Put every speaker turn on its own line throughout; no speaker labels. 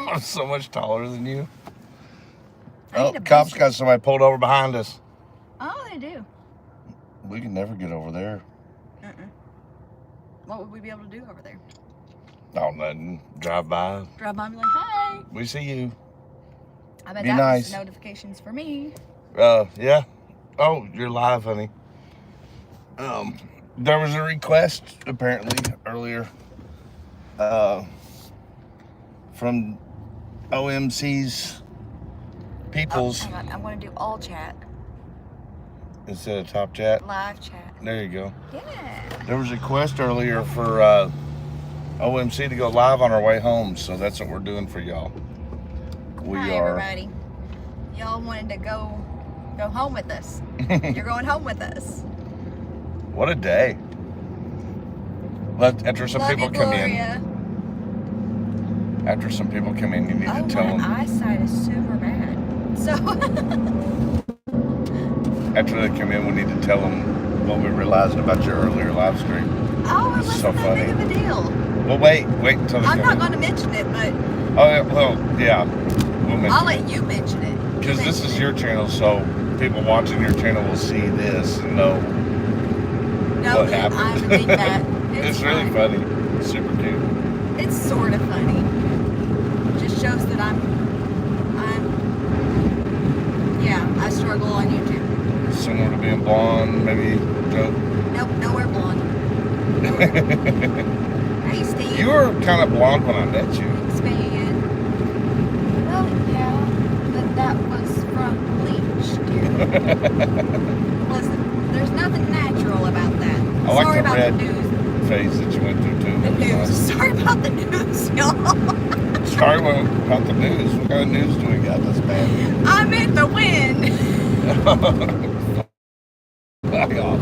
I'm so much taller than you.
I
Oh, cops got somebody pulled over behind us.
Oh, they do.
We can never get over there.
What would we be able to do over there?
Oh, nothing. Drive by.
Drive by and be like, hey.
We see you.
I bet
be
that
nice.
was notifications for me.
Yeah. Oh, you're live, honey. There was a request apparently earlier from OMC's peoples.
Oh, I'm going to do all chat.
Instead of top chat?
Live chat.
There you go.
Yeah.
There was a request earlier for OMC to go live on our way home, so that's what we're doing for y'all.
Hi, everybody. Y'all wanted to go home with us. You're going home with us.
What a day. After some people come in. After some people come in, you need to tell them.
My eyesight is super bad. So
after they come in, we need to tell them what we realized about your earlier live stream.
Oh, it wasn't that big of a deal.
Well, wait until they come in.
I'm not going to mention it, but...
Oh, well, yeah.
I'll let you mention it.
Because this is your channel, so people watching your channel will see this and know what happened.
I would think that.
It's really funny. It's super cute.
It's sort of funny. It just shows that I struggle on YouTube.
Similar to being blonde, maybe, Joe?
Nope, nowhere blonde. Hey, Steve.
You were kind of blonde when I met you.
Expand. Well, yeah, but that was from bleach, dear. Listen, there's nothing natural about that.
I like
Sorry
the
about
red
the news.
phase that you went through, too.
The news. Sorry about the news, y'all.
Sorry about the news. What kind of news do we got that's bad?
I meant the wind.
Back off.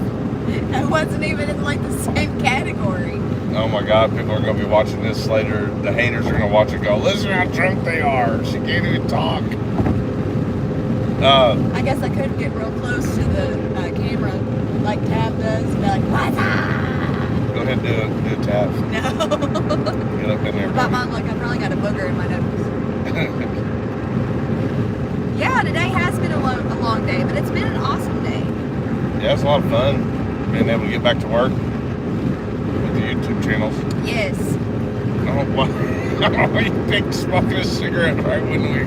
It wasn't even in like the same category.
Oh my God, people are going to be watching this later. The haters are going to watch it and go, listen how drunk they are. She can't even talk.
I guess I could get real close to the camera like Tab does and be like, what's up?
Go ahead and do a tap.
No.
Get up in there.
But mine, look, I probably got a booger in my nose. Yeah, today has been a long day, but it's been an awesome day.
Yeah, it's a lot of fun being able to get back to work with the YouTube channels.
Yes.
I don't know why you picked smoking a cigarette right when we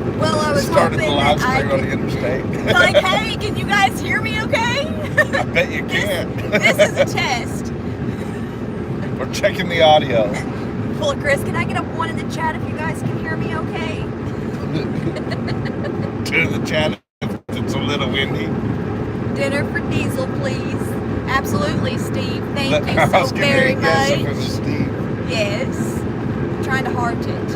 started the live stream on the interstate.
Like, hey, can you guys hear me okay?
I bet you can.
This is a test.
We're checking the audio.
Well, Chris, can I get a 1 in the chat if you guys can hear me okay?
2 in the chat if it's a little windy.
Dinner for Diesel, please. Absolutely, Steve. Thank you so very much.
For Steve.
Yes. I'm trying to heart it.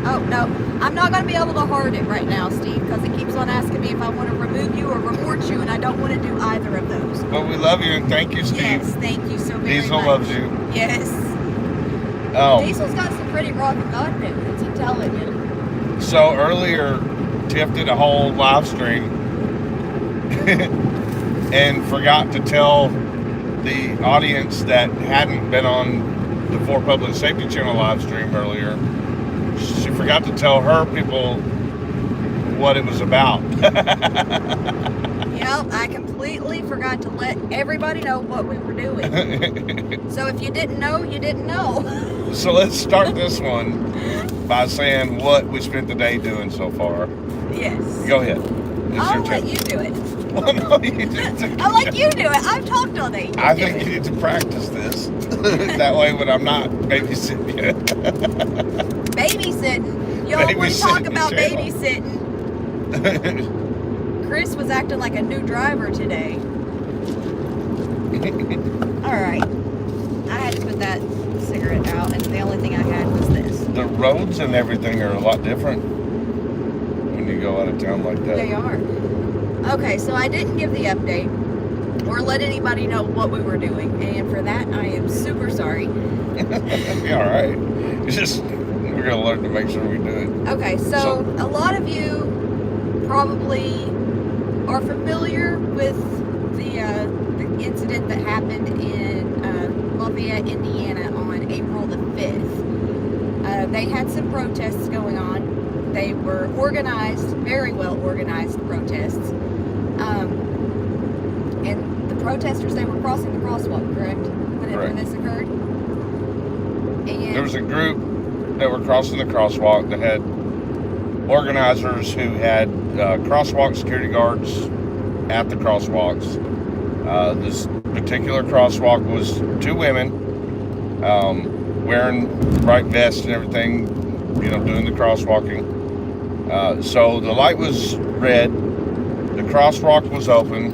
Oh, no. I'm not going to be able to heart it right now, Steve, because it keeps on asking me if I want to remove you or report you, and I don't want to do either of those.
Well, we love you, and thank you, Steve.
Yes, thank you so very much.
Diesel loves you.
Yes.
Oh.
Diesel's got some pretty rock and God news, I'm telling you.
So earlier, Tiff did a whole live stream and forgot to tell the audience that hadn't been on the For Public Safety Channel live stream earlier. She forgot to tell her people what it was about.
Yep, I completely forgot to let everybody know what we were doing. So if you didn't know, you didn't know.
So let's start this one by saying what we spent the day doing so far.
Yes.
Go ahead.
I'll let you do it.
Well, no, you just...
I'll let you do it. I've talked all day.
I think you need to practice this. That way when I'm not babysitting you.
Babysitting? Y'all want to talk about babysitting? Chris was acting like a new driver today. Alright. I had to put that cigarette out, and the only thing I had was this.
The roads and everything are a lot different when you go out of town like that.
They are. Okay, so I didn't give the update or let anybody know what we were doing, and for that I am super sorry.
Yeah, alright. It's just, we're going to learn to make sure we do it.
Okay, so a lot of you probably are familiar with the incident that happened in Lafayette, Indiana on April the 5th. they had some protests going on. They were organized, very well organized protests. And the protesters, they were crossing the crosswalk, correct? Whenever this occurred. And
there was a group that were crossing the crosswalk that had organizers who had crosswalk security guards at the crosswalks. This particular crosswalk was 2 women wearing bright vests and everything, doing the crosswalking. So the light was red, the crosswalk was open,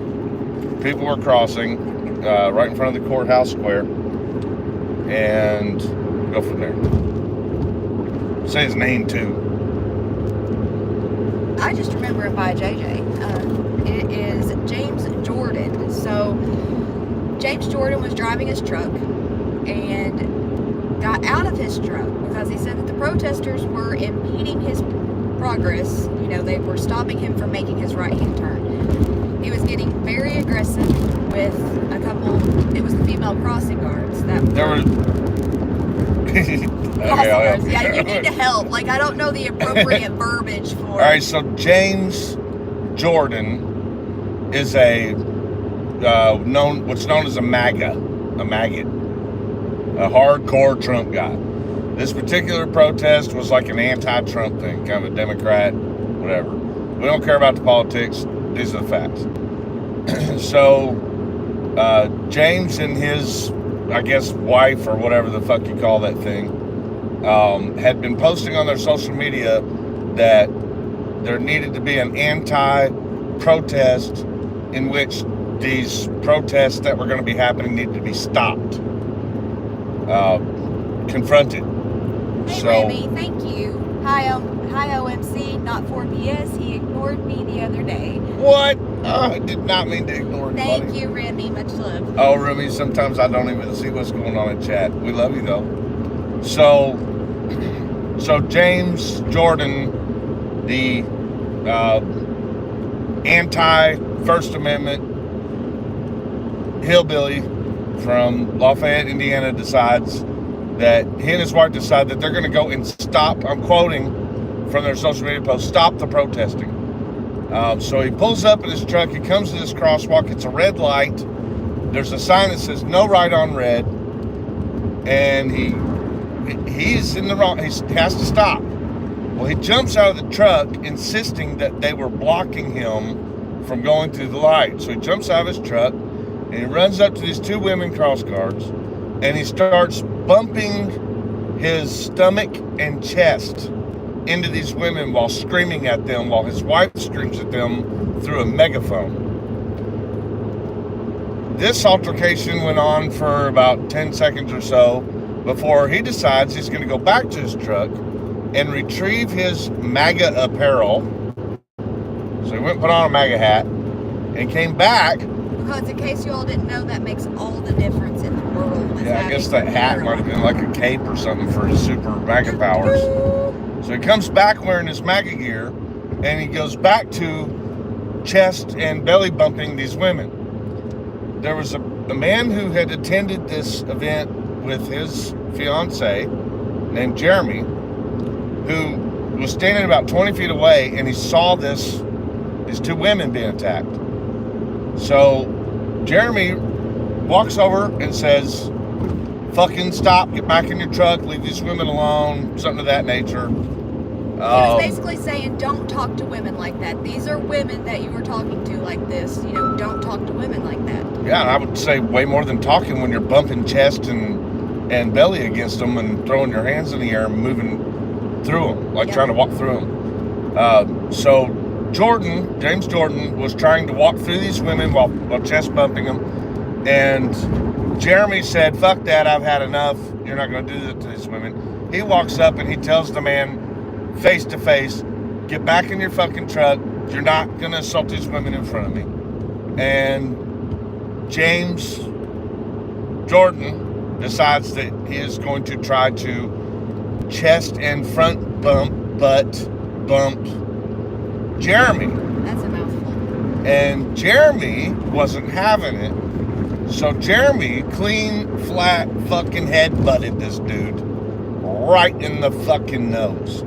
people were crossing right in front of the courthouse square, and go from there. Say his name too.
I just remember it by JJ. It is James Jordan. So James Jordan was driving his truck and got out of his truck because he said that the protesters were impeding his progress. They were stopping him from making his right-hand turn. He was getting very aggressive with a couple, it was the female crossing guards that
There were...
Yeah, you need to help. Like, I don't know the appropriate verbiage for...
All right, so James Jordan is what's known as a MAGA, a maggot, a hardcore Trump guy. This particular protest was like an anti-Trump thing, kind of a Democrat, whatever. We don't care about the politics. These are the facts. So, James and his, I guess, wife or whatever the fuck you call that thing, had been posting on their social media that there needed to be an anti-protest in which these protests that were going to be happening needed to be stopped, confronted.
Hey,
So,
Remy, thank you. Hi, OMC, not 4PS. He ignored me the other day.
what? I did not mean to ignore it,
Thank
buddy.
you, Remy. Much love.
Oh, Remy, sometimes I don't even see what's going on in chat. We love you, though. So James Jordan, the anti-First Amendment hillbilly from Lafayette, Indiana, decides that he and his wife decide that they're going to go and stop, I'm quoting from their social media post, stop the protesting. So he pulls up in his truck, he comes to this crosswalk, it's a red light, there's a sign that says no right on red, and he's in the wrong, he has to stop. Well, he jumps out of the truck insisting that they were blocking him from going through the light. So he jumps out of his truck and he runs up to these 2 women cross guards and he starts bumping his stomach and chest into these women while screaming at them, while his wife screams at them through a megaphone. This altercation went on for about 10 seconds or so before he decides he's going to go back to his truck and retrieve his MAGA apparel. So he went and put on a MAGA hat and came back.
Because in case you all didn't know, that makes all the difference in the world.
Yeah, I guess that hat might have been like a cape or something for his super MAGA powers. So he comes back wearing his MAGA gear and he goes back to chest and belly bumping these women. There was a man who had attended this event with his fiance named Jeremy, who was standing about 20 feet away, and he saw these 2 women being attacked. So Jeremy walks over and says, fucking stop, get back in your truck, leave these women alone, something of that nature.
He was basically saying, don't talk to women like that. These are women that you were talking to like this. Don't talk to women like that.
Yeah, and I would say way more than talking when you're bumping chest and belly against them and throwing your hands in the air and moving through them, like trying to walk through them. So James Jordan was trying to walk through these women while chest bumping them, and Jeremy said, fuck that, I've had enough, you're not going to do that to these women. He walks up and he tells the man face to face, get back in your fucking truck, you're not going to assault these women in front of me. And James Jordan decides that he is going to try to chest and front butt bump Jeremy.
That's a mouthful.
And Jeremy wasn't having it. So Jeremy clean, flat, fucking head butted this dude right in the fucking nose.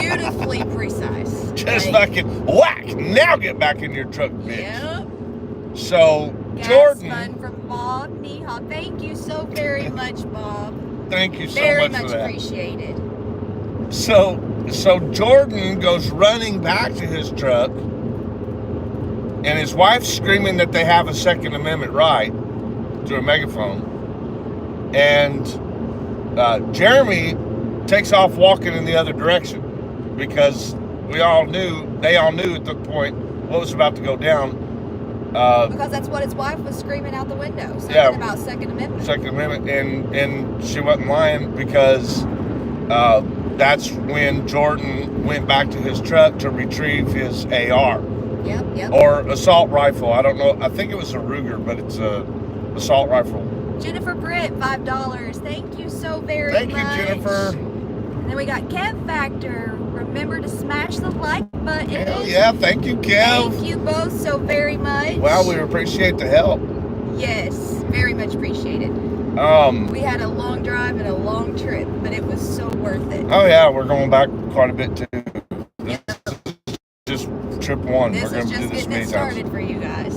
Beautifully precise.
Just fucking whack. Now get back in your truck, bitch.
Yep.
So,
Gas
Jordan.
fun from Bob Neha. Thank you so very much, Bob.
Thank you so
Very
much for
much
that.
appreciated.
So Jordan goes running back to his truck, and his wife's screaming that they have a Second Amendment right through a megaphone. And Jeremy takes off walking in the other direction because they all knew at the point what was about to go down.
Because that's what his wife was screaming out the window. Something about Second Amendment.
Second Amendment, and she wasn't lying because that's when Jordan went back to his truck to retrieve his AR.
Yep.
Or assault rifle. I don't know. I think it was a Ruger, but it's a assault rifle.
Jennifer Britt, $5. Thank you so very much.
Thank you, Jennifer.
And then we got Kev Factor. Remember to smash the like button.
Hell yeah, thank you, Kev.
Thank you both so very much.
Wow, we appreciate the help.
Yes, very much appreciated. We had a long drive and a long trip, but it was so worth it.
Oh yeah, we're going back quite a bit too. This is just trip one.
This
We're
is
going to do
just
this
getting
many
it
times.
started for you guys.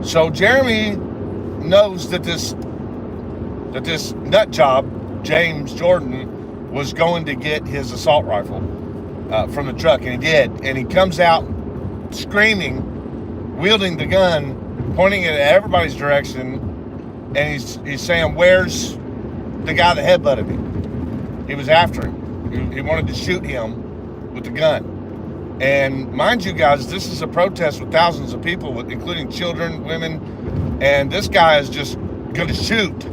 So Jeremy knows that this nut job, James Jordan, was going to get his assault rifle from the truck, and he did. And he comes out screaming, wielding the gun, pointing it at everybody's direction, and he's saying, "Where's the guy that headbutted me?" He was after him. He wanted to shoot him with the gun. And mind you guys, this is a protest with thousands of people, including children, women, and this guy is just going to shoot.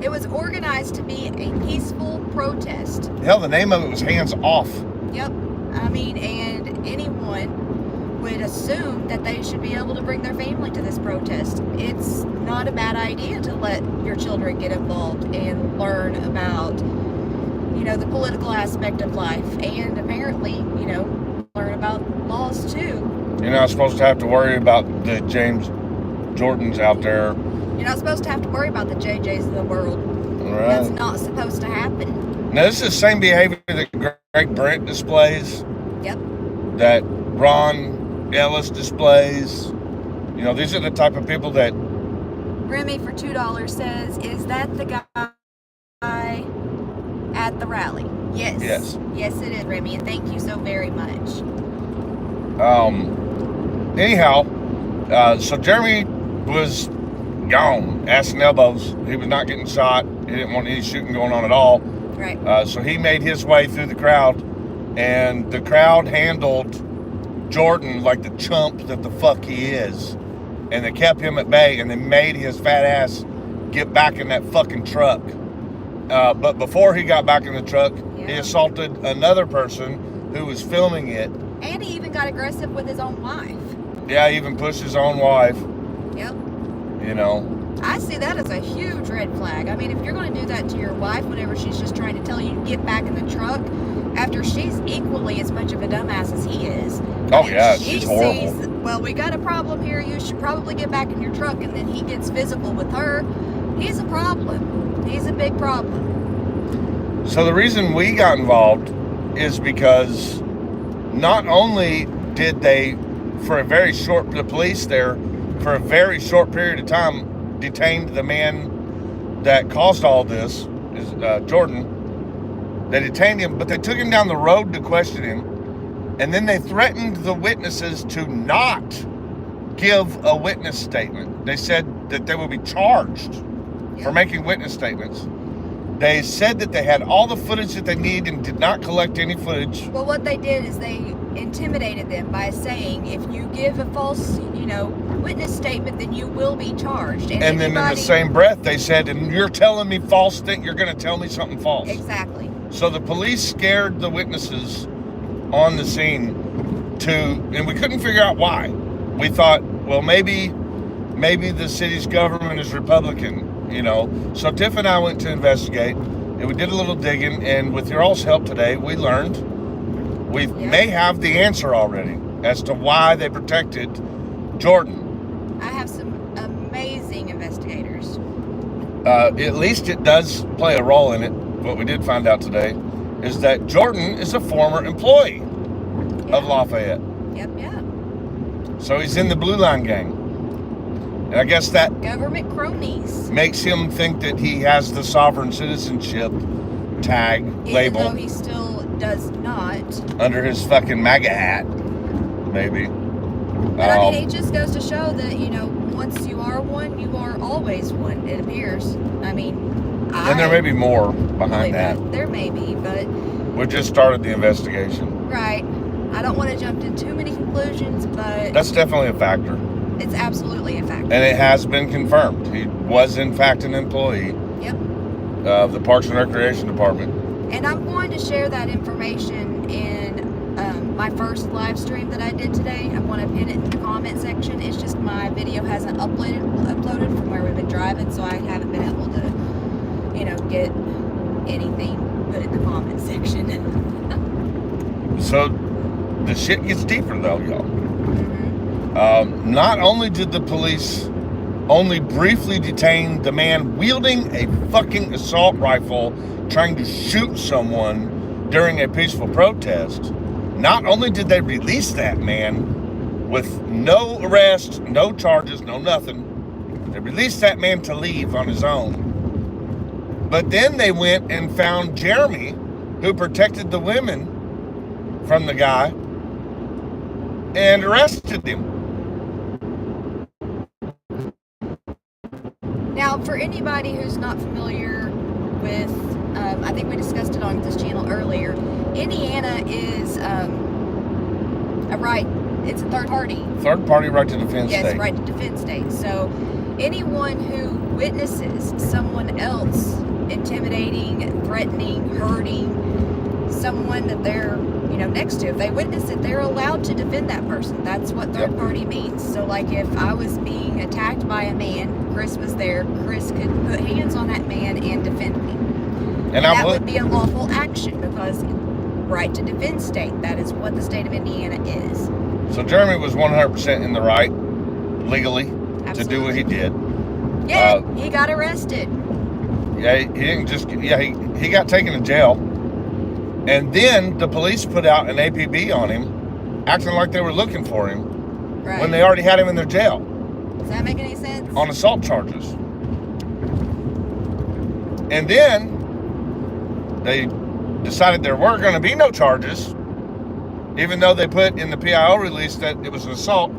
It was organized to be a peaceful protest.
Hell, the name of it was Hands Off.
Yep. I mean, and anyone would assume that they should be able to bring their family to this protest. It's not a bad idea to let your children get involved and learn about, the political aspect of life, and apparently, learn about laws too.
You're not supposed to have to worry about the James Jordans out there.
You're not supposed to have to worry about the JJs of the world.
Right.
That's not supposed to happen.
Now, this is the same behavior that Greg Brent displays.
Yep.
That Ron Ellis displays. These are the type of people that...
Remy for $2 says, is that the guy at the rally? Yes. Yes, it is, Remy, and thank you so very much.
Anyhow, so Jeremy was gone, ass and elbows. He was not getting shot. He didn't want any shooting going on at all.
Right.
So he made his way through the crowd, and the crowd handled Jordan like the chump that the fuck he is. And they kept him at bay, and they made his fat ass get back in that fucking truck. But before he got back in the truck, he assaulted another person who was filming it.
And he even got aggressive with his own wife.
Yeah, he even pushed his own wife.
Yep.
I
see that as a huge red flag. I mean, if you're going to do that to your wife whenever she's just trying to tell you to get back in the truck, after she's equally as much of a dumbass as he is.
Oh, yeah, she's horrible.
Sees, well, we got a problem here. You should probably get back in your truck. And then he gets physical with her. He's a problem. He's a big problem.
So the reason we got involved is because not only did they, the police there, for a very short period of time, detained the man that caused all this, Jordan. They detained him, but they took him down the road to question him, and then they threatened the witnesses to not give a witness statement. They said that they would be charged for making witness statements. They said that they had all the footage that they need and did not collect any footage.
Well, what they did is they intimidated them by saying, if you give a false, witness statement, then you will be charged.
And then in the same breath, they said, and you're telling me false thing, you're going to tell me something false.
Exactly.
So the police scared the witnesses on the scene and we couldn't figure out why. We thought, well, maybe the city's government is Republican, So Tiff and I went to investigate, and we did a little digging, and with your all's help today, we learned we may have the answer already as to why they protected Jordan.
I have some amazing investigators.
At least it does play a role in it. What we did find out today is that Jordan is a former employee of Lafayette.
Yep.
So he's in the Blue Line gang. And I guess that
government cronies
makes him think that he has the sovereign citizenship tag label.
Even though he still does not.
Under his fucking MAGA hat, maybe.
But I mean, it just goes to show that, once you are one, you are always one, it appears. I mean,
and there may be more behind that.
There may be, but...
We just started the investigation.
Right. I don't want to jump to too many conclusions, but...
That's definitely a factor.
It's absolutely a factor.
And it has been confirmed. He was, in fact, an employee of the Parks and Recreation Department.
And I'm going to share that information in my first live stream that I did today. I'm going to pin it in the comment section. It's just my video hasn't uploaded from where we've been driving, so I haven't been able to, get anything put in the comment section.
So the shit gets deeper, though, y'all. Not only did the police only briefly detain the man wielding a fucking assault rifle trying to shoot someone during a peaceful protest, not only did they release that man with no arrest, no charges, no nothing, they released that man to leave on his own. But then they went and found Jeremy, who protected the women from the guy, and arrested him.
Now, for anybody who's not familiar with, I think we discussed it on this channel earlier, Indiana is it's a third party.
Third party right to defend state.
Yes, right to defend state. So anyone who witnesses someone else intimidating, threatening, hurting someone that they're next to, if they witness it, they're allowed to defend that person. That's what third party means. So like if I was being attacked by a man, Chris was there, Chris could put hands on that man and defend me. And that would be a lawful action because right to defend state, that is what the state of Indiana is.
So Jeremy was 100% in the right, legally, to do what he did.
Yeah, he got arrested.
Yeah, he didn't just, he got taken to jail. And then the police put out an APB on him, acting like they were looking for him, when they already had him in their jail.
Does that make any sense?
On assault charges. And then they decided there were going to be no charges, even though they put in the PIO release that it was an assault.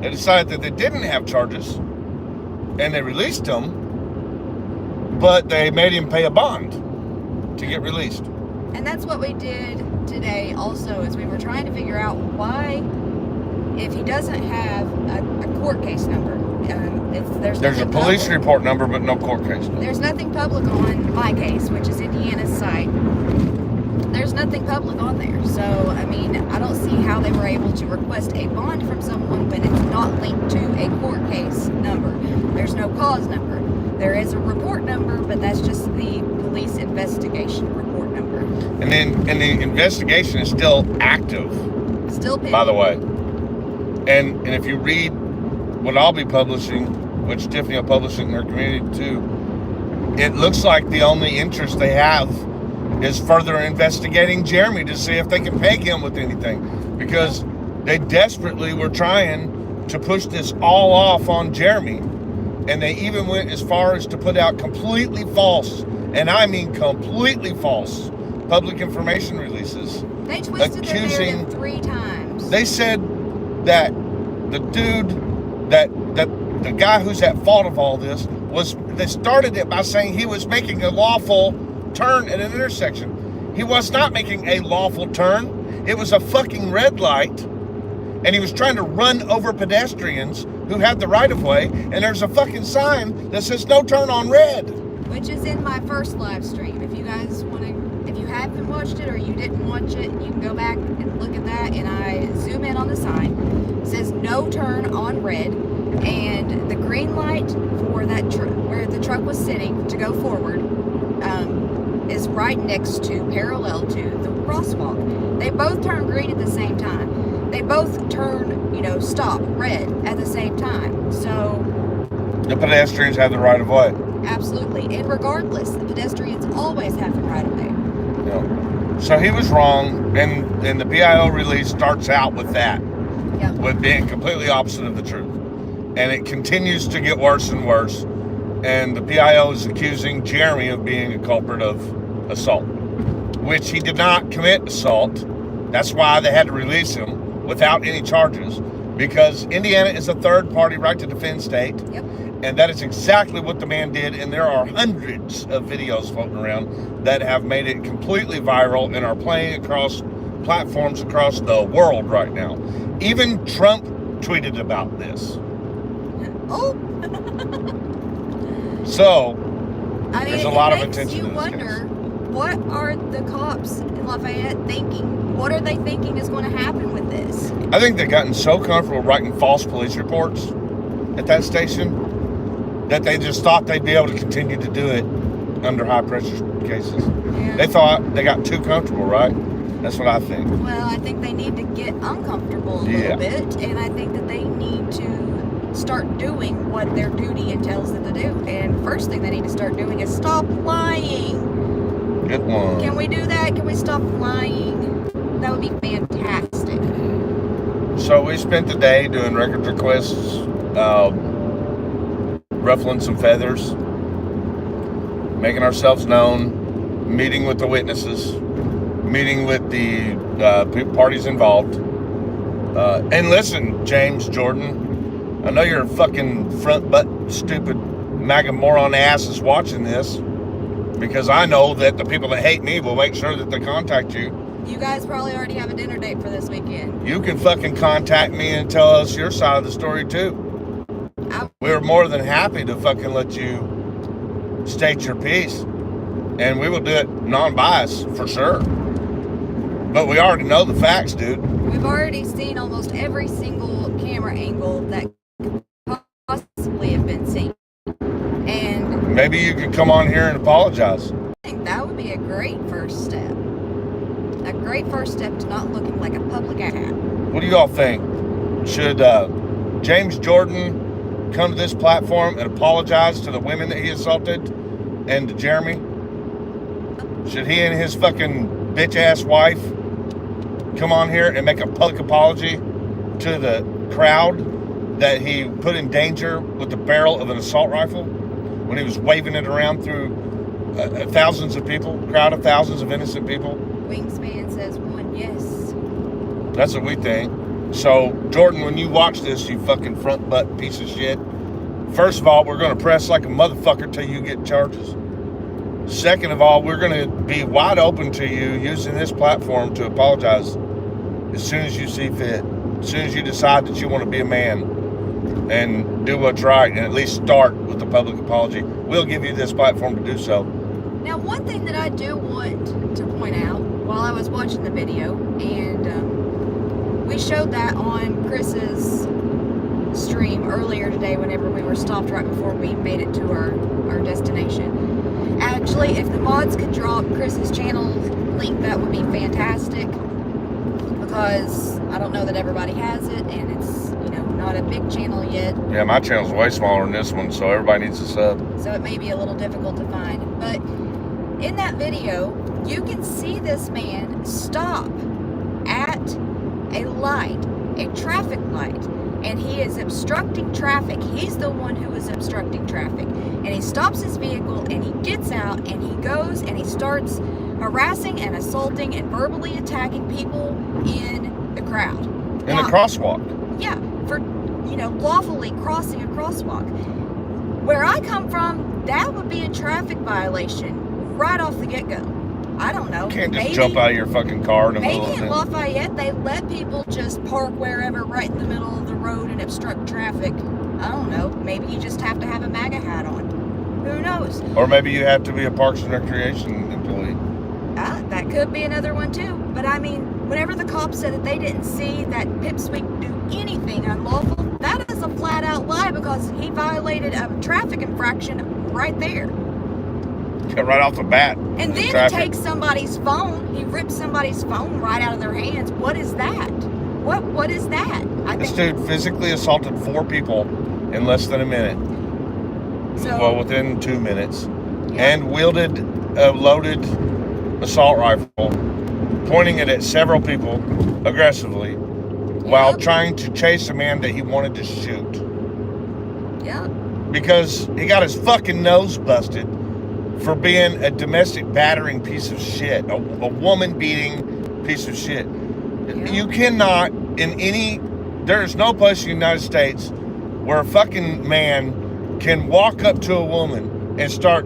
They decided that they didn't have charges, and they released him, but they made him pay a bond to get released.
And that's what we did today also, is we were trying to figure out why, if he doesn't have a court case number, there's
a police report number, but no court case number.
There's nothing public on my case, which is Indiana's site. There's nothing public on there. So, I mean, I don't see how they were able to request a bond from someone when it's not linked to a court case number. There's no cause number. There is a report number, but that's just the police investigation report number.
And the investigation is still active.
Still pending.
By the way. And if you read what I'll be publishing, which Tiffany will publish it in her community too, it looks like the only interest they have is further investigating Jeremy to see if they can peg him with anything. Because they desperately were trying to push this all off on Jeremy. And they even went as far as to put out completely false, and I mean completely false, public information releases.
They twisted their narrative 3 times.
They said that the dude, that the guy who's at fault of all this, they started it by saying he was making a lawful turn at an intersection. He was not making a lawful turn. It was a fucking red light, and he was trying to run over pedestrians who had the right-of-way, and there's a fucking sign that says no turn on red.
Which is in my first live stream. If you guys want to, if you haven't watched it or you didn't watch it, you can go back and look at that, and I zoom in on the sign. It says no turn on red, and the green light for that where the truck was sitting to go forward is right next to, parallel to the crosswalk. They both turn green at the same time. They both turn, stop red at the same time. So
the pedestrians have the right of way.
Absolutely. And regardless, the pedestrians always have the right of way.
Yeah. So he was wrong, and the PIO release starts out with that, with being completely opposite of the truth. And it continues to get worse and worse. And the PIO is accusing Jeremy of being a culprit of assault, which he did not commit assault. That's why they had to release him without any charges, because Indiana is a third-party right to defend state.
Yep.
And that is exactly what the man did. And there are hundreds of videos floating around that have made it completely viral and are playing across platforms across the world right now. Even Trump tweeted about this.
Oh.
So,
I mean,
there's a lot of attention to this.
You wonder, what are the cops in Lafayette thinking? What are they thinking is going to happen with this?
I think they've gotten so comfortable writing false police reports at that station that they just thought they'd be able to continue to do it under high pressure cases.
Yeah.
They thought they got too comfortable, right? That's what I think.
Well, I think they need to get uncomfortable a little bit, and I think that they need to start doing what their duty entails them to do. And first thing they need to start doing is stop lying.
Good one.
Can we do that? Can we stop lying? That would be fantastic.
So we spent the day doing record requests, ruffling some feathers, making ourselves known, meeting with the witnesses, meeting with the parties involved. And listen, James Jordan, I know you're fucking front butt stupid MAGA moron ass is watching this, because I know that the people that hate me will make sure that they contact you.
You guys probably already have a dinner date for this weekend.
You can fucking contact me and tell us your side of the story too. We're more than happy to fucking let you state your piece, and we will do it non-biased for sure. But we already know the facts, dude.
We've already seen almost every single camera angle that could possibly have been seen. And
maybe you could come on here and apologize.
I think that would be a great first step. A great first step to not looking like a public ass.
What do you all think? Should James Jordan come to this platform and apologize to the women that he assaulted and to Jeremy? Should he and his fucking bitch ass wife come on here and make a public apology to the crowd that he put in danger with the barrel of an assault rifle when he was waving it around through thousands of people, a crowd of thousands of innocent people?
Wingspan says one yes.
That's what we think. So, Jordan, when you watch this, you fucking front butt piece of shit, first of all, we're going to press like a motherfucker till you get charges. Second of all, we're going to be wide open to you using this platform to apologize as soon as you see fit, as soon as you decide that you want to be a man and do what's right, and at least start with the public apology. We'll give you this platform to do so.
Now, one thing that I do want to point out while I was watching the video, and we showed that on Chris's stream earlier today whenever we were stopped right before we made it to our destination. Actually, if the mods could drop Chris's channel link, that would be fantastic, because I don't know that everybody has it, and it's, not a big channel yet.
Yeah, my channel's way smaller than this one, so everybody needs a sub.
So it may be a little difficult to find. But in that video, you can see this man stop at a light, a traffic light, and he is obstructing traffic. He's the one who is obstructing traffic. And he stops his vehicle, and he gets out, and he goes, and he starts harassing and assaulting and verbally attacking people in the crowd.
In the crosswalk.
Yeah, for, lawfully crossing a crosswalk. Where I come from, that would be a traffic violation right off the get-go. I don't know.
You can't just jump out of your fucking car in the middle of it.
Maybe in Lafayette, they let people just park wherever right in the middle of the road and obstruct traffic. I don't know. Maybe you just have to have a MAGA hat on. Who knows?
Or maybe you have to be a Parks and Recreation employee.
That could be another one, too. But, whenever the cops said that they didn't see that Pipsqueak do anything unlawful, that is a flat-out lie, because he violated a traffic infraction right there.
Right off the bat.
And then he takes somebody's phone. He rips somebody's phone right out of their hands. What is that? What is that?
This dude physically assaulted 4 people in less than a minute.
So,
within 2 minutes,
yeah.
and wielded a loaded assault rifle, pointing it at several people aggressively, while
Yep.
trying to chase a man that he wanted to shoot.
Yep.
Because he got his fucking nose busted for being a domestic battering piece of shit, a woman beating piece of shit.
Yeah.
You cannot, there is no place in the United States where a fucking man can walk up to a woman and start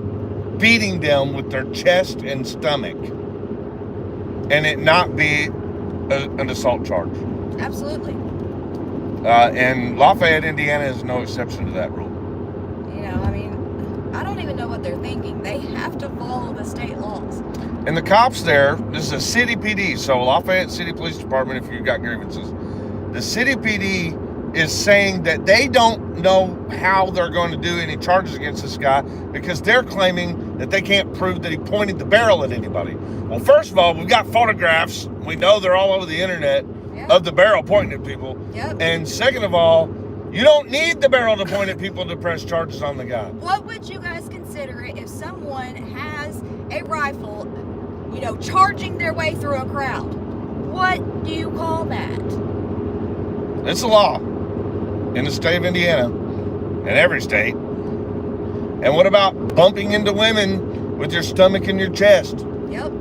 beating them with their chest and stomach and it not be an assault charge.
Absolutely.
And Lafayette, Indiana is no exception to that rule.
You know, I mean, I don't even know what they're thinking. They have to follow the state laws.
And the cops there, this is a city PD, so Lafayette City Police Department, if you've got grievances, the city PD is saying that they don't know how they're going to do any charges against this guy because they're claiming that they can't prove that he pointed the barrel at anybody. Well, first of all, we've got photographs. We know they're all over the internet of the barrel pointing at people.
Yep.
And second of all, you don't need the barrel to point at people to press charges on the guy.
What would you guys consider it if someone has a rifle, you know, charging their way through a crowd? What do you call that?
It's a law in the state of Indiana and every state. And what about bumping into women with your stomach and your chest?
Yep.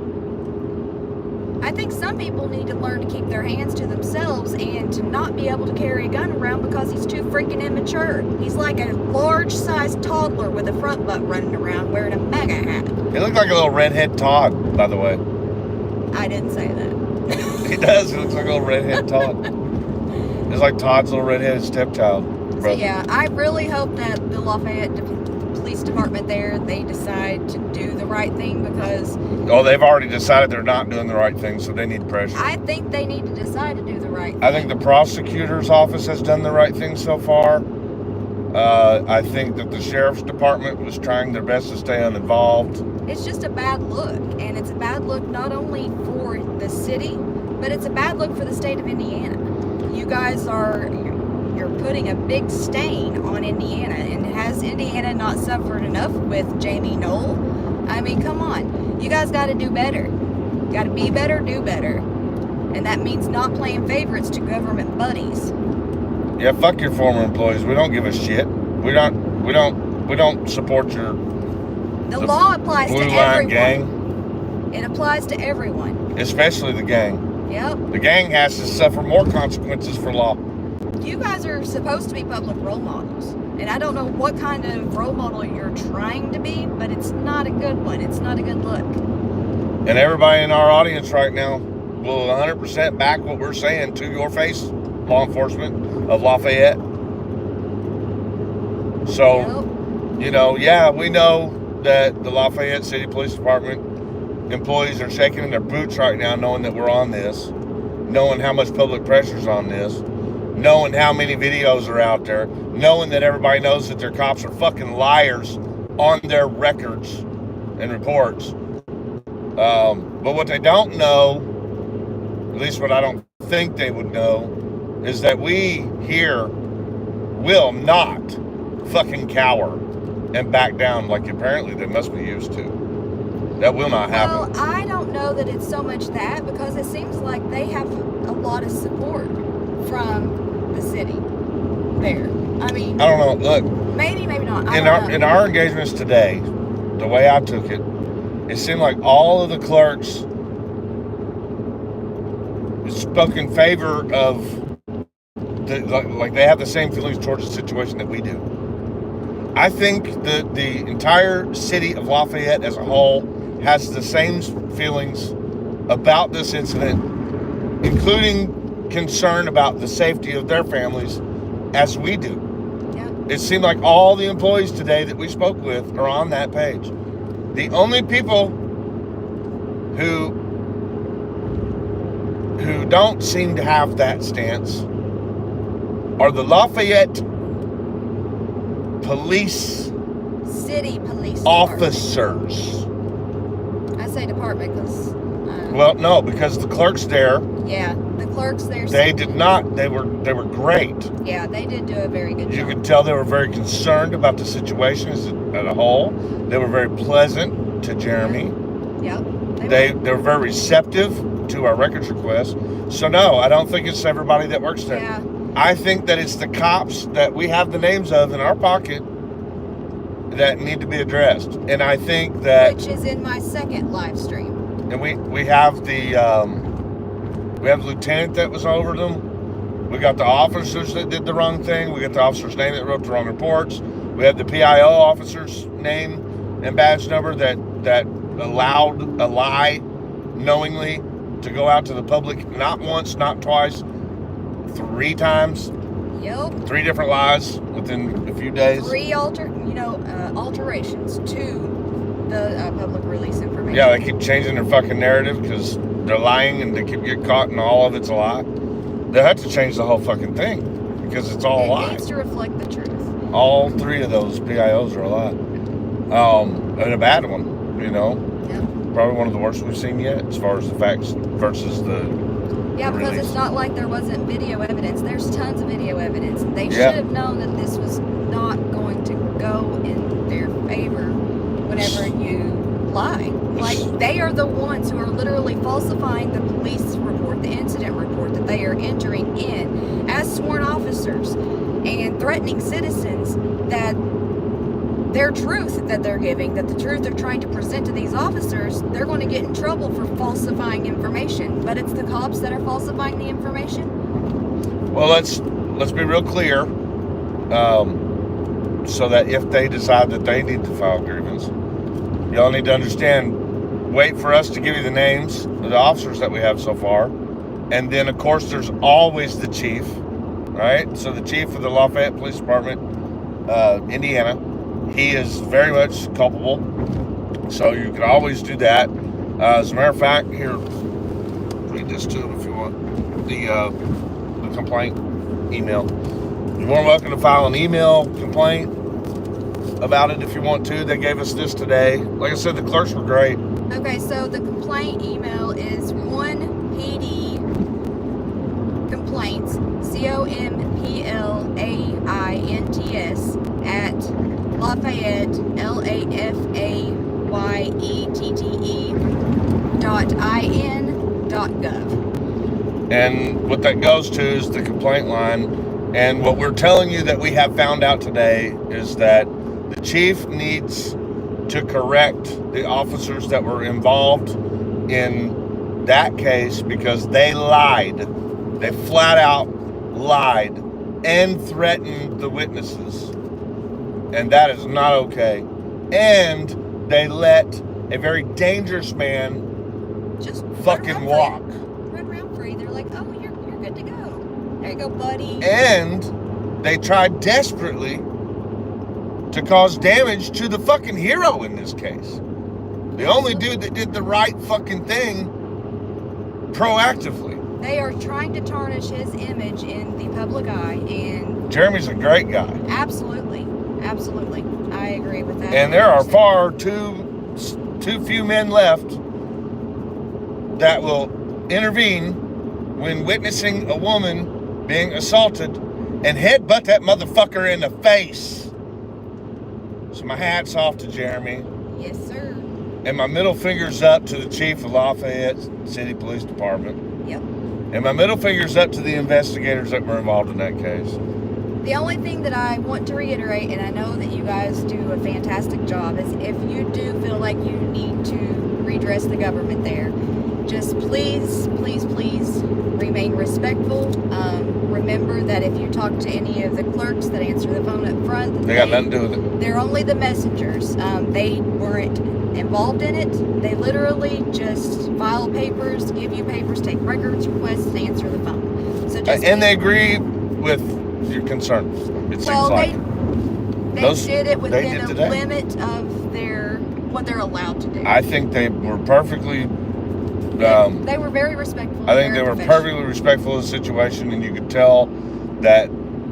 I think some people need to learn to keep their hands to themselves and to not be able to carry a gun around because he's too freaking immature. He's like a large-sized toddler with a front butt running around wearing a MAGA hat.
He looked like a little redhead Todd, by the way.
I didn't say that.
He does. He looks like a little redhead Todd. It's like Todd's little redheaded stepchild.
So yeah, I really hope that the Lafayette Police Department there, they decide to do the right thing because...
Oh, they've already decided they're not doing the right thing, so they need pressure.
I think they need to decide to do the right thing.
I think the prosecutor's office has done the right thing so far. I think that the sheriff's department was trying their best to stay uninvolved.
It's just a bad look, and it's a bad look not only for the city, but it's a bad look for the state of Indiana. You guys you're putting a big stain on Indiana, and has Indiana not suffered enough with Jamie Knoll? I mean, come on. You guys got to do better. Got to be better, do better. And that means not playing favorites to government buddies.
Yeah, fuck your former employees. We don't give a shit. We don't support your...
The law applies to
Blue Line
everyone.
gang.
It applies to everyone.
Especially the gang.
Yep.
The gang has to suffer more consequences for law.
You guys are supposed to be public role models. And I don't know what kind of role model you're trying to be, but it's not a good one. It's not a good look.
And everybody in our audience right now will 100% back what we're saying to your face, law enforcement of Lafayette. So,
Yep.
you know, yeah, we know that the Lafayette City Police Department employees are shaking in their boots right now knowing that we're on this, knowing how much public pressure's on this, knowing how many videos are out there, knowing that everybody knows that their cops are fucking liars on their records and reports. But what they don't know, at least what I don't think they would know, is that we here will not fucking cower and back down like apparently they must be used to. That will not happen.
Well, I don't know that it's so much that, because it seems like they have a lot of support from the city there. I mean,
I don't know. Look,
maybe not.
in our engagements today, the way I took it, it seemed like all of the clerks spoke in favor of like they have the same feelings towards the situation that we do. I think that the entire city of Lafayette as a whole has the same feelings about this incident, including concern about the safety of their families as we do.
Yeah.
It seemed like all the employees today that we spoke with are on that page. The only people who don't seem to have that stance are the Lafayette
City police
officers.
department. I say department because
Well, no, because the clerks there.
Yeah, the clerks there.
They did not. They were great.
Yeah, they did do a very good job.
You could tell they were very concerned about the situation as a whole. They were very pleasant to Jeremy.
Yep.
They were very receptive to our records request. So no, I don't think it's everybody that works there.
Yeah.
I think that it's the cops that we have the names of in our pocket that need to be addressed. And I think that,
which is in my second live stream.
And we have the lieutenant that was over them. We got the officers that did the wrong thing. We got the officer's name that wrote the wrong reports. We have the PIO officer's name and badge number that allowed a lie knowingly to go out to the public, not once, not twice, 3 times.
Yep.
3 different lies within a few days.
3 alterations to the public release information.
Yeah, they keep changing their fucking narrative because they're lying and they keep getting caught and all of it's a lie. They have to change the whole fucking thing because it's all a lie.
It needs to reflect the truth.
All 3 of those PIOs are a lie. And a bad one, you know.
Yep.
Probably one of the worst we've seen yet as far as the facts versus the
Yeah, because
release.
it's not like there wasn't video evidence. There's tons of video evidence. They should have known that this was not going to go in their favor whenever you lie. Like, they are the ones who are literally falsifying the police report, the incident report that they are entering in as sworn officers and threatening citizens that their truth that they're giving, that the truth they're trying to present to these officers, they're going to get in trouble for falsifying information. But it's the cops that are falsifying the information.
Well, let's be real clear, so that if they decide that they need to file grievance, y'all need to understand. Wait for us to give you the names of the officers that we have so far, and then of course there's always the chief, right? So the chief of the Lafayette Police Department, Indiana. He is very much culpable, so you can always do that. As a matter of fact, here, read this to him if you want. The complaint email. You're more welcome to file an email complaint about it if you want to. They gave us this today. Like I said, the clerks were great.
Okay, so the complaint email is 1PD complaints, COMPLAINTS at Lafayette, LAFAYETTE.IN.gov.
And what that goes to is the complaint line. And what we're telling you that we have found out today is that the chief needs to correct the officers that were involved in that case because they lied. They flat out lied and threatened the witnesses. And that is not okay. And they let a very dangerous man
just
fucking walk.
Run around free. They're like, oh, you're good to go. There you go, buddy.
And they tried desperately to cause damage to the fucking hero in this case. The only dude that did the right fucking thing proactively.
They are trying to tarnish his image in the public eye, and
Jeremy's a great guy.
Absolutely. I agree with that.
And there are far too few men left that will intervene when witnessing a woman being assaulted and headbutt that motherfucker in the face. So my hat's off to Jeremy.
Yes, sir.
And my middle finger's up to the chief of Lafayette City Police Department.
Yep.
And my middle finger's up to the investigators that were involved in that case.
The only thing that I want to reiterate, and I know that you guys do a fantastic job, is if you do feel like you need to redress the government there, just please remain respectful. Remember that if you talk to any of the clerks that answer the phone up front,
They got nothing to do with it.
They're only the messengers. They weren't involved in it. They literally just file papers, give you papers, take records requests, and answer the phone. So just
And they agree with your concerns. It seems like.
they
Those-
did it
they
within
did
a
today.
limit of what they're allowed to do.
I think they were perfectly.
They were very respectful.
I think
very
they were
professional.
perfectly respectful of the situation, and you could tell that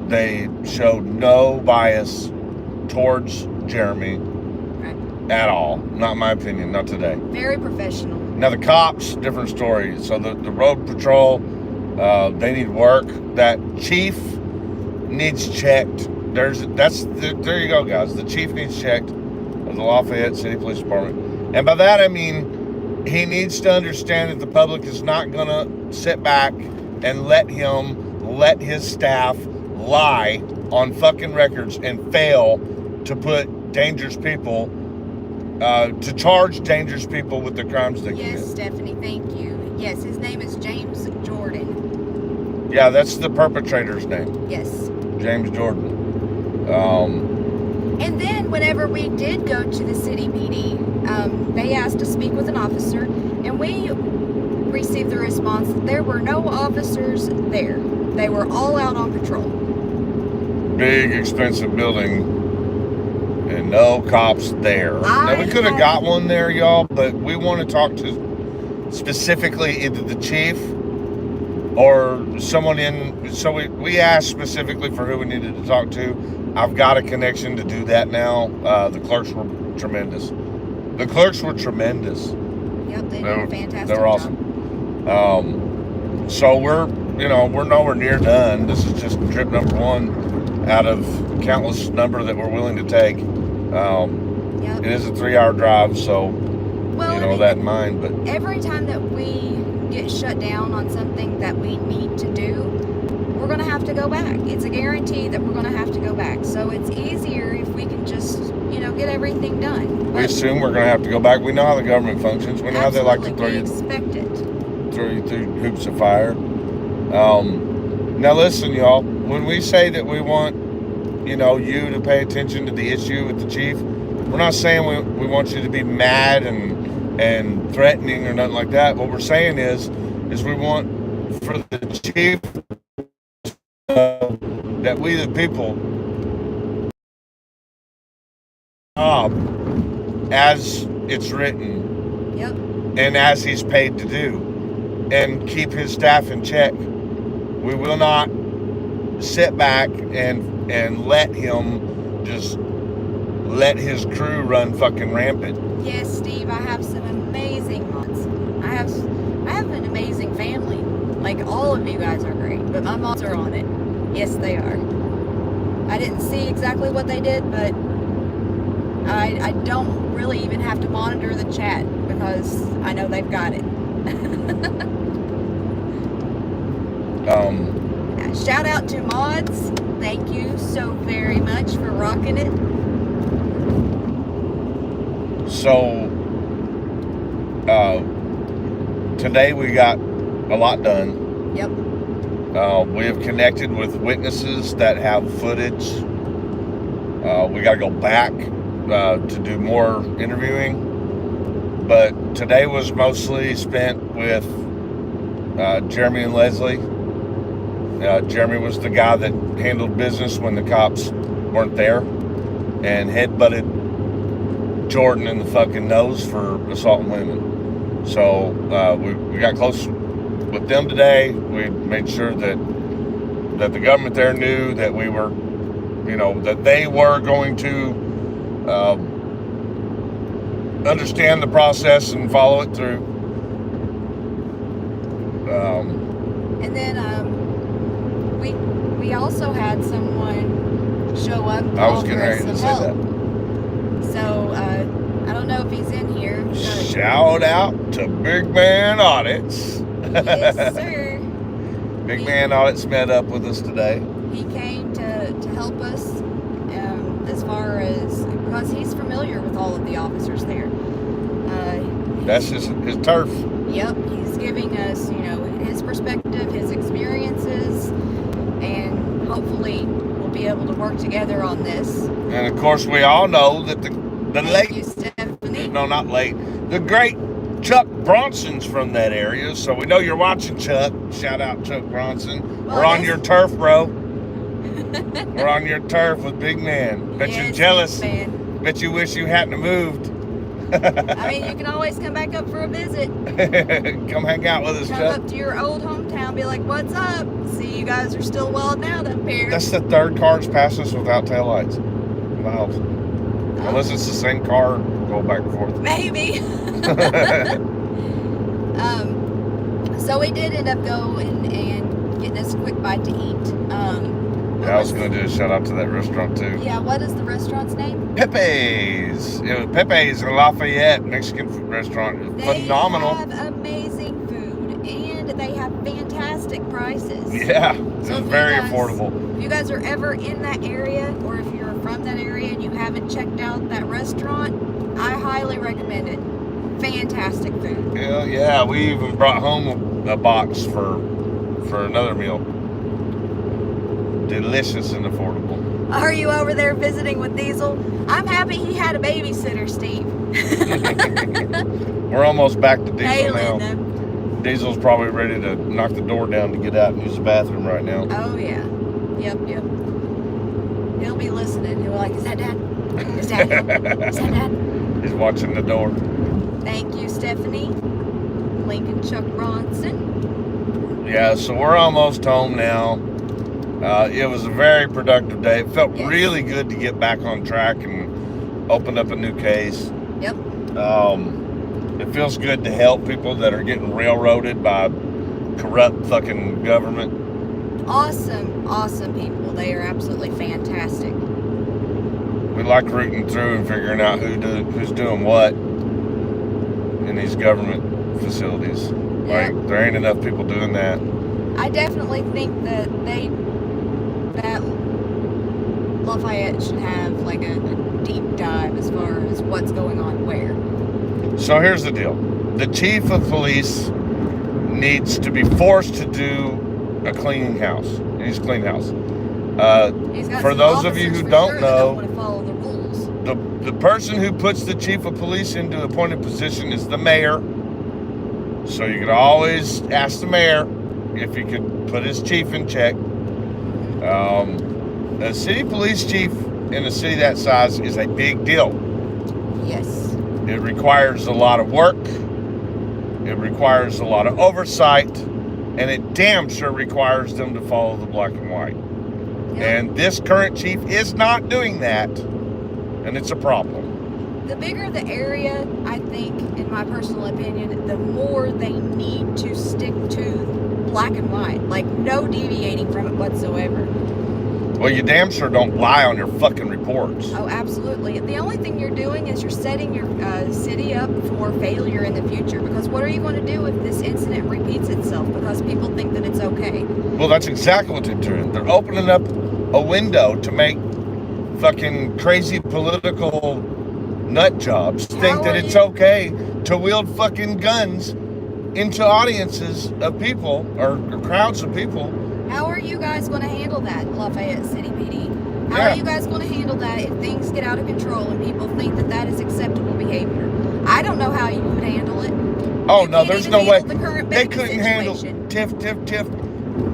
they showed no bias towards Jeremy.
Right.
at all. Not my opinion, not today.
Very professional.
Now the cops, different story. So the road patrol, they need work. That chief needs checked. There you go, guys. The chief needs checked of the Lafayette City Police Department. And by that I mean he needs to understand that the public is not gonna sit back and let his staff lie on fucking records and fail to put dangerous people, to charge dangerous people with the crimes they commit.
Yes, Stephanie, thank you. Yes, his name is James Jordan.
Yeah, that's the perpetrator's name.
Yes.
James Jordan.
And then whenever we did go to the city PD, they asked to speak with an officer, and we received the response that there were no officers there. They were all out on patrol.
Big, expensive building, and no cops there. Now, we could have got one there, y'all, but we want to talk to specifically either the chief or someone in. So we asked specifically for who we needed to talk to. I've got a connection to do that now. The clerks were tremendous. Yep,
they did a fantastic
They were awesome. So we're nowhere near done. This is just trip number 1 out of countless number that we're willing to take.
Yep.
It is a 3-hour drive, so that in mind. But
every time that we get shut down on something that we need to do, we're going to have to go back. It's a guarantee that we're going to have to go back. So it's easier if we can just, get everything done.
We assume we're going to have to go back. We know how the government functions. We know how they like to throw you through hoops of fire. Now listen, y'all. When we say that we want, you to pay attention to the issue with the chief, we're not saying we want you to be mad and threatening or nothing like that. What we're saying is we want for the chief that we the people as it's written,
yep,
and as he's paid to do, and keep his staff in check. We will not sit back and let him just let his crew run fucking rampant.
Yes, Steve, I have some amazing mods. I have an amazing family. Like, all of you guys are great, but my mods are on it. Yes, they are. I didn't see exactly what they did, but I don't really even have to monitor the chat because I know they've got it. Shout out to mods. Thank you so very much for rocking it.
So, today we got a lot done.
Yep.
We have connected with witnesses that have footage. We got to go back to do more interviewing. But today was mostly spent with Jeremy and Leslie. Jeremy was the guy that handled business when the cops weren't there and headbutted Jordan in the fucking nose for assaulting women. So we got close with them today. We made sure that the government there knew that we were, that they were going to understand the process and follow it through.
And then we also had someone show up to
I was
offer
getting
us
ready to
some
say
help. So I don't know if he's in here.
Shout out to Big Man Audits.
Yes, sir.
Big Man Audits met up with us today.
He came to help us as far as, because he's familiar with all of the officers there.
That's his turf.
Yep, he's giving us, his perspective, his experiences, and hopefully we'll be able to work together on this.
And of course, we all know that the
Thank you, Stephanie.
No, not late. The great Chuck Bronson's from that area, so we know you're watching, Chuck. Shout out Chuck Bronson.
Well,
we're on your turf, bro. We're on your turf with Big Man. Bet you're jealous.
Man.
Bet you wish you hadn't moved.
I mean, you can always come back up for a visit.
Come hang out with us,
Come
Chuck.
up to your old hometown, be like, what's up? See, you guys are still wilding out up here.
That's the third car that's passed us without taillights. Wow. Unless it's the same car go back and forth.
Maybe. So we did end up going and getting us a quick bite to eat.
I was going to do a shout out to that restaurant too.
Yeah, what is the restaurant's name?
Pepe's. It was Pepe's in Lafayette, Mexican food restaurant. Phenomenal.
They have amazing food and they have fantastic prices.
Yeah, it's
So if
very
you guys-
affordable.
If you guys are ever in that area, or if you're from that area and you haven't checked out that restaurant, I highly recommend it. Fantastic food.
Yeah, we even brought home a box for another meal. Delicious and affordable.
Are you over there visiting with Diesel? I'm happy he had a babysitter, Steve.
We're almost back to Diesel
Hailing
now.
them.
Diesel's probably ready to knock the door down to get out and use the bathroom right now.
Oh yeah. Yep. He'll be listening. He'll be like, is that Dad? Is Dad here? Is that Dad?
He's watching the door.
Thank you, Stephanie. Lincoln Chuck Bronson.
Yeah, so we're almost home now. It was a very productive day. It felt
Yes.
really good to get back on track and open up a new case.
Yep.
It feels good to help people that are getting railroaded by corrupt fucking government.
Awesome people. They are absolutely fantastic.
We like rooting through and figuring out who's doing what in these government facilities.
Yeah.
Like, there ain't enough people doing that.
I definitely think that Lafayette should have like a deep dive as far as what's going on where.
So here's the deal. The chief of police needs to be forced to do a cleaning house. He needs to clean house.
He's got
For
some
those of you
officers
who
for
don't
sure
know,
that don't want to follow the rules.
the person who puts the chief of police into a appointed position is the mayor. So you could always ask the mayor if he could put his chief in check. A city police chief in a city that size is a big deal.
Yes.
It requires a lot of work. It requires a lot of oversight. And it damn sure requires them to follow the black and white.
Yep.
And this current chief is not doing that. And it's a problem.
The bigger the area, I think, in my personal opinion, the more they need to stick to black and white. Like, no deviating from it whatsoever.
Well, you damn sure don't lie on your fucking reports.
Oh, absolutely. The only thing you're doing is you're setting your city up for failure in the future. Because what are you going to do if this incident repeats itself? Because people think that it's okay.
Well, that's exactly what they're doing. They're opening up a window to make fucking crazy political nut jobs think that it's okay to wield fucking guns into audiences of people or crowds of people.
How are you guys going to handle that, Lafayette City PD? How
Yeah.
are you guys going to handle that if things get out of control and people think that that is acceptable behavior? I don't know how you would handle it.
Oh,
You
no,
can't
there's
even
no way.
handle the current
They
baby
couldn't handle
situation.
Tiff.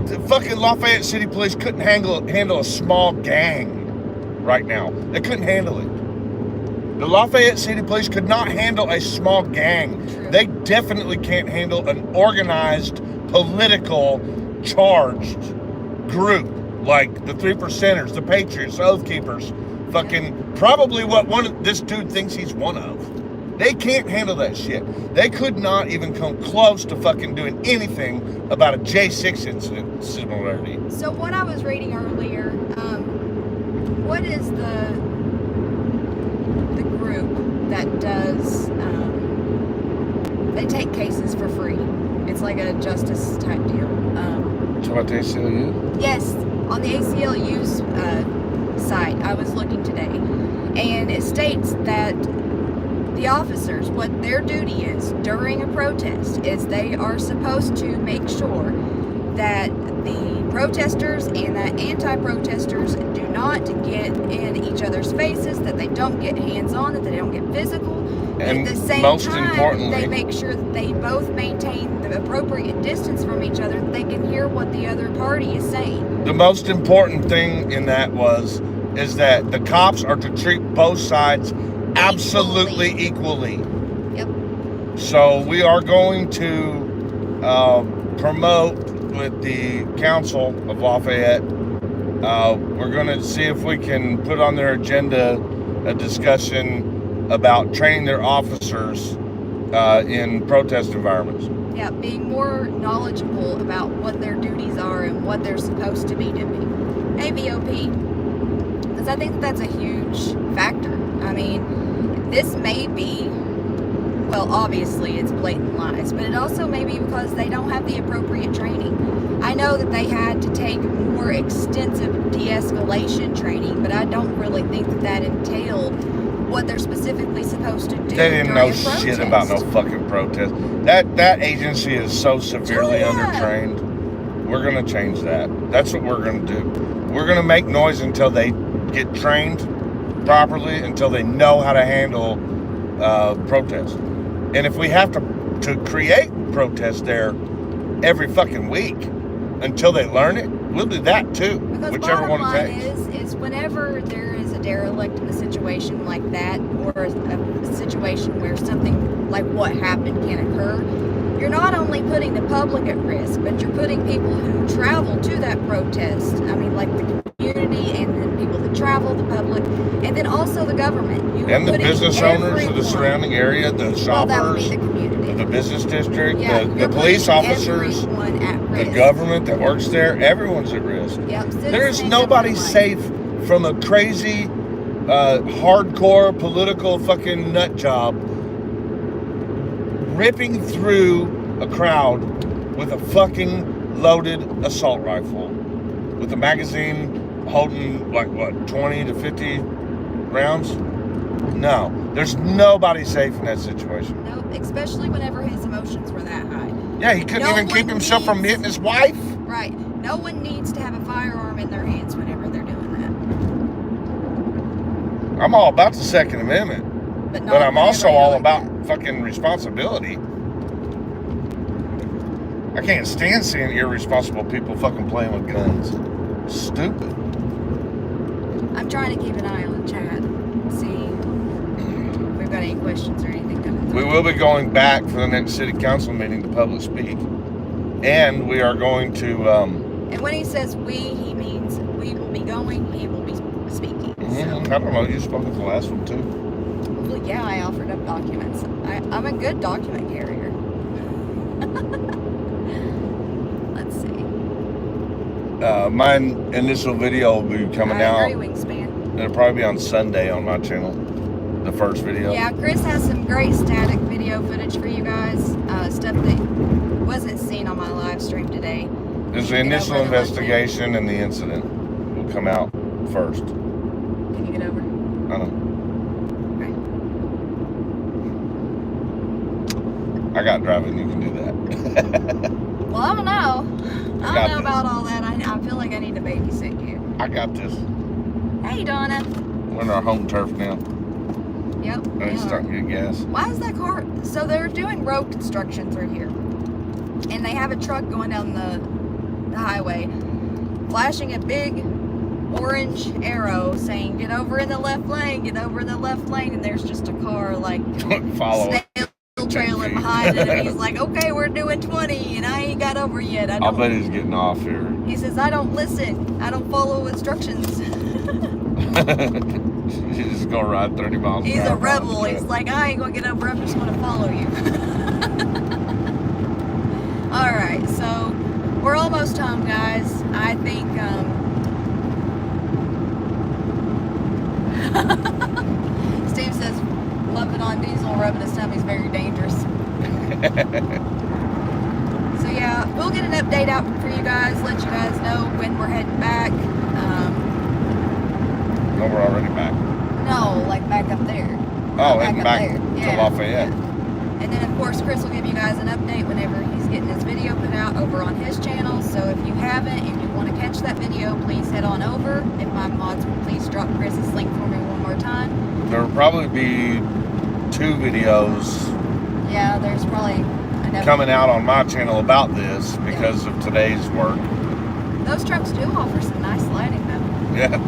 The fucking Lafayette City Police couldn't handle a small gang right now. They couldn't handle it. The Lafayette City Police could not handle a small gang.
True.
They definitely can't handle an organized, political, charged group like the 3%ers, the Patriots, the Oath Keepers, fucking probably what this dude thinks he's one of. They can't handle that shit. They could not even come close to fucking doing anything about a J6 incident similarity.
So what I was reading earlier, what is the group that does, they take cases for free. It's like a justice type deal.
So what they sell you?
Yes, on the ACLU's site, I was looking today, and it states that the officers, what their duty is during a protest is they are supposed to make sure that the protesters and the anti-protesters do not get in each other's faces, that they don't get hands-on, that they don't get physical.
And
at the same
most
time,
importantly,
they make sure that they both maintain the appropriate distance from each other, that they can hear what the other party is saying.
the most important thing in that is that the cops are to treat both sides absolutely equally.
Yep.
So we are going to promote with the Council of Lafayette. We're going to see if we can put on their agenda a discussion about training their officers in protest environments.
Yeah, being more knowledgeable about what their duties are and what they're supposed to be doing. AVOP. Because I think that's a huge factor. I mean, this may be, well, obviously it's blatant lies, but it also may be because they don't have the appropriate training. I know that they had to take more extensive de-escalation training, but I don't really think that entailed what they're specifically supposed to do.
They didn't know shit about no fucking protest. That agency is so severely undertrained. We're gonna change that. That's what we're gonna do. We're gonna make noise until they get trained properly, until they know how to handle protest. And if we have to create protest there every fucking week until they learn it, we'll do that too.
Because
whichever one it takes.
Is whenever there is a derelict in a situation like that, or a situation where something like what happened can occur, you're not only putting the public at risk, but you're putting people who travel to that protest. I mean, like the community and the people that travel, the public, and then also the government.
And the business owners of the surrounding area, the shoppers,
well, that would be the community.
The business district,
yeah,
the police officers, the government that works there, everyone's at risk.
Yep,
there is nobody safe from a crazy, hardcore political fucking nut job ripping through a crowd with a fucking loaded assault rifle with a magazine holding like what, 20 to 50 rounds? No, there's nobody safe in that situation.
Nope, especially whenever his emotions were that high.
Yeah, he couldn't even keep himself from hitting his wife.
Right. No one needs to have a firearm in their hands whenever they're doing that.
I'm all about the Second Amendment, but I'm also all about fucking responsibility. I can't stand seeing irresponsible people fucking playing with guns. Stupid.
I'm trying to keep an eye on the chat, see if we've got any questions or anything coming through.
We will be going back for the next city council meeting to public speak, and we are going to.
And when he says we, he means we will be going. He will be speaking. So.
I don't know. You spoke at the last one too.
Well, yeah, I offered up documents. I'm a good document carrier. Let's see.
My initial video will be coming out.
I agree, Wingspan.
It'll probably be on Sunday on my channel. The first video.
Yeah, Chris has some great static video footage for you guys. Stuff that wasn't seen on my live stream today.
There's the initial investigation and the incident will come out first.
Can you get over?
I know.
Okay.
I got driving. You can do that.
Well, I don't know. I don't know about all that. I feel like I need to babysit you.
I got this.
Hey, Donna.
We're in our home turf now.
Yep.
And it's starting to get gas.
Why is that car? So they're doing road construction through here, and they have a truck going down the highway, flashing a big orange arrow saying, "Get over in the left lane. Get over in the left lane." And there's just a car like snail trailing behind it, and he's like, "Okay, we're doing 20, and I ain't got over yet."
I'll bet he's getting off here.
He says, "I don't listen. I don't follow instructions."
He's just gonna ride 30 miles an hour.
He's a rebel. He's like, "I ain't gonna get over. I'm just gonna follow you." All right, so we're almost home, guys. I think. Steve says, "Loving on diesel, rubbing his tummy is very dangerous." So yeah, we'll get an update out for you guys. Let you guys know when we're heading back.
No, we're already back.
No, like back up there.
Oh, heading back to Lafayette.
Yeah. And then, of course, Chris will give you guys an update whenever he's getting his video put out over on his channel. So if you haven't and you want to catch that video, please head on over. If my mods would please drop Chris's link for me one more time.
There will probably be 2 videos.
Yeah, there's probably
coming out on my channel about this because of today's work.
Those trucks do offer some nice lighting, though.
Yeah.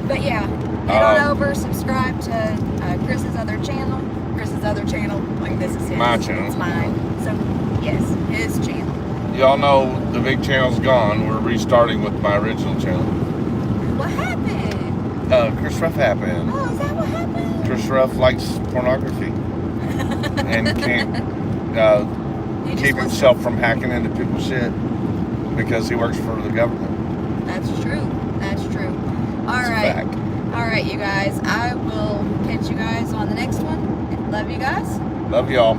But yeah, head on over, subscribe to Chris's other channel. Chris's other channel, like this is his.
My channel.
It's mine. So, yes, his channel.
Y'all know the big channel's gone. We're restarting with my original channel.
What happened?
Chris Ruff happened.
Oh, is that what happened?
Chris Ruff likes pornography and can't
He just
keep
wants
himself from hacking into people's shit because he works for the government.
That's true. That's true. All
It's a
right.
fact.
All right, you guys. I will catch you guys on the next one. Love you guys.
Love y'all.